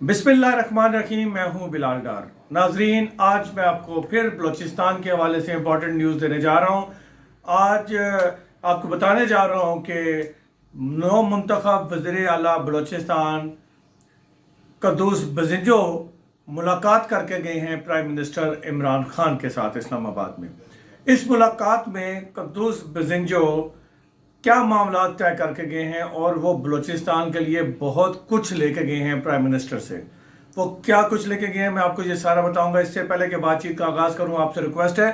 بسم اللہ الرحمن الرحیم۔ میں ہوں بلال ڈار۔ ناظرین، آج میں آپ کو پھر بلوچستان کے حوالے سے امپورٹنٹ نیوز دینے جا رہا ہوں۔ آج آپ کو بتانے جا رہا ہوں کہ نو منتخب وزیر اعلیٰ بلوچستان قدوس بزنجو ملاقات کر کے گئے ہیں پرائم منسٹر عمران خان کے ساتھ اسلام آباد میں۔ اس ملاقات میں قدوس بزنجو کیا معاملات طے کر کے گئے ہیں اور وہ بلوچستان کے لیے بہت کچھ لے کے گئے ہیں پرائم منسٹر سے۔ وہ کیا کچھ لے کے گئے ہیں میں آپ کو یہ سارا بتاؤں گا۔ اس سے پہلے کہ بات چیت کا آغاز کروں، آپ سے ریکویسٹ ہے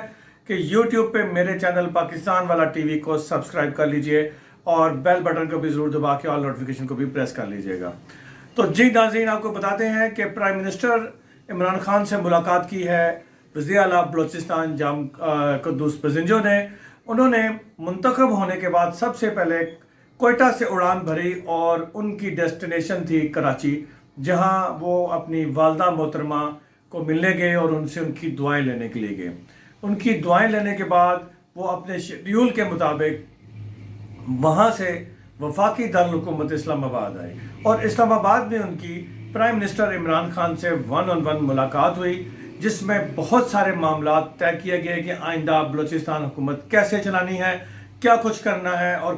کہ یوٹیوب پہ میرے چینل پاکستان والا ٹی وی کو سبسکرائب کر لیجئے اور بیل بٹن کو بھی ضرور دبا کے آل نوٹیفیکیشن کو بھی پریس کر لیجئے گا۔ تو جی ناظرین، آپ کو بتاتے ہیں کہ پرائم منسٹر عمران خان سے ملاقات کی ہے وزیر اعلیٰ بلوچستان قدوس بزنجو نے۔ انہوں نے منتخب ہونے کے بعد سب سے پہلے کوئٹہ سے اڑان بھری اور ان کی ڈیسٹینیشن تھی کراچی، جہاں وہ اپنی والدہ محترمہ کو ملنے گئے اور ان سے ان کی دعائیں لینے کے لیے گئے۔ ان کی دعائیں لینے کے بعد وہ اپنے شیڈیول کے مطابق وہاں سے وفاقی دارالحکومت اسلام آباد آئے اور اسلام آباد میں ان کی پرائم منسٹر عمران خان سے 1-on-1 ملاقات ہوئی، جس میں بہت سارے معاملات طے کیے گئے کہ آئندہ بلوچستان حکومت کیسے چلانی ہے، کیا کچھ کرنا ہے اور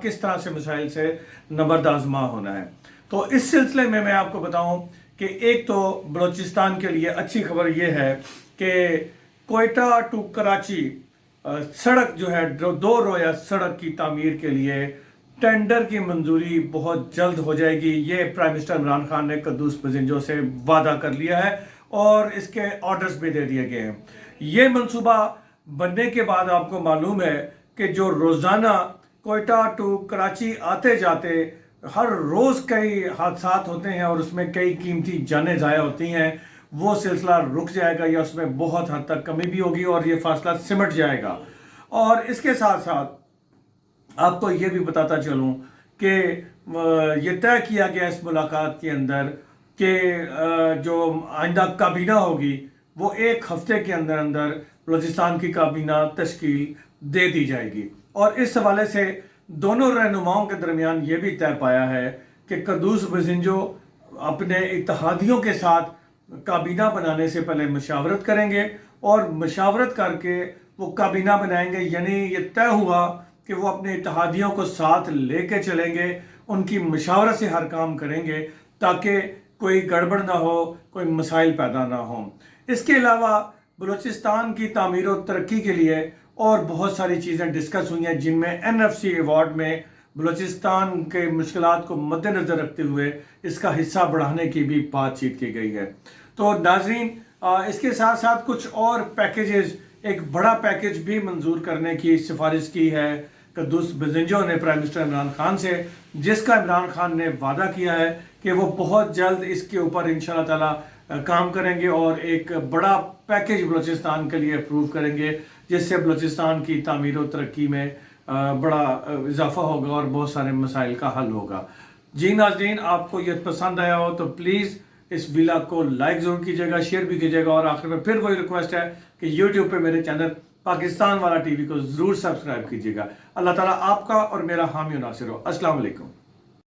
کس طرح سے مسائل سے نبرد آزما ہونا ہے۔ تو اس سلسلے میں آپ کو بتاؤں کہ ایک تو بلوچستان کے لیے اچھی خبر یہ ہے کہ کوئٹہ ٹو کراچی سڑک جو ہے 2 رویہ سڑک کی تعمیر کے لیے ٹینڈر کی منظوری بہت جلد ہو جائے گی۔ یہ پرائم منسٹر عمران خان نے قدوس بزنجو سے وعدہ کر لیا ہے اور اس کے آرڈرز بھی دے دیے گئے ہیں۔ یہ منصوبہ بننے کے بعد آپ کو معلوم ہے کہ جو روزانہ کوئٹہ ٹو کراچی آتے جاتے ہر روز کئی حادثات ہوتے ہیں اور اس میں کئی قیمتی جانیں ضائع ہوتی ہیں، وہ سلسلہ رک جائے گا یا اس میں بہت حد تک کمی بھی ہوگی اور یہ فاصلہ سمٹ جائے گا۔ اور اس کے ساتھ ساتھ آپ کو یہ بھی بتاتا چلوں کہ یہ طے کیا گیا اس ملاقات کے اندر کہ جو آئندہ کابینہ ہوگی وہ 1 ہفتے کے اندر بلوچستان کی کابینہ تشکیل دے دی جائے گی۔ اور اس حوالے سے دونوں رہنماؤں کے درمیان یہ بھی طے پایا ہے کہ قدوس بزنجو اپنے اتحادیوں کے ساتھ کابینہ بنانے سے پہلے مشاورت کریں گے اور مشاورت کر کے وہ کابینہ بنائیں گے۔ یعنی یہ طے ہوا کہ وہ اپنے اتحادیوں کو ساتھ لے کے چلیں گے، ان کی مشاورت سے ہر کام کریں گے تاکہ کوئی گڑبڑ نہ ہو، کوئی مسائل پیدا نہ ہوں۔ اس کے علاوہ بلوچستان کی تعمیر و ترقی کے لیے اور بہت ساری چیزیں ڈسکس ہوئی ہیں، جن میں NFC ایوارڈ میں بلوچستان کے مشکلات کو مد نظر رکھتے ہوئے اس کا حصہ بڑھانے کی بھی بات چیت کی گئی ہے۔ تو ناظرین، اس کے ساتھ ساتھ کچھ اور پیکیجز، ایک بڑا پیکج بھی منظور کرنے کی سفارش کی ہے قدوس بزنجو نے پرائم منسٹر عمران خان سے، جس کا عمران خان نے وعدہ کیا ہے کہ وہ بہت جلد اس کے اوپر انشاءاللہ تعالی کام کریں گے اور ایک بڑا پیکج بلوچستان کے لیے اپروو کریں گے، جس سے بلوچستان کی تعمیر و ترقی میں بڑا اضافہ ہوگا اور بہت سارے مسائل کا حل ہوگا۔ جی ناظرین، آپ کو یہ پسند آیا ہو تو پلیز اس ویلا کو لائک ضرور کیجیے گا، شیئر بھی کیجیے گا اور آخر میں پھر وہی ریکویسٹ ہے کہ یوٹیوب پہ میرے چینل پاکستان والا ٹی وی کو ضرور سبسکرائب کیجیے گا۔ اللہ تعالیٰ آپ کا اور میرا حامی و ناصر ہو۔ السلام علیکم۔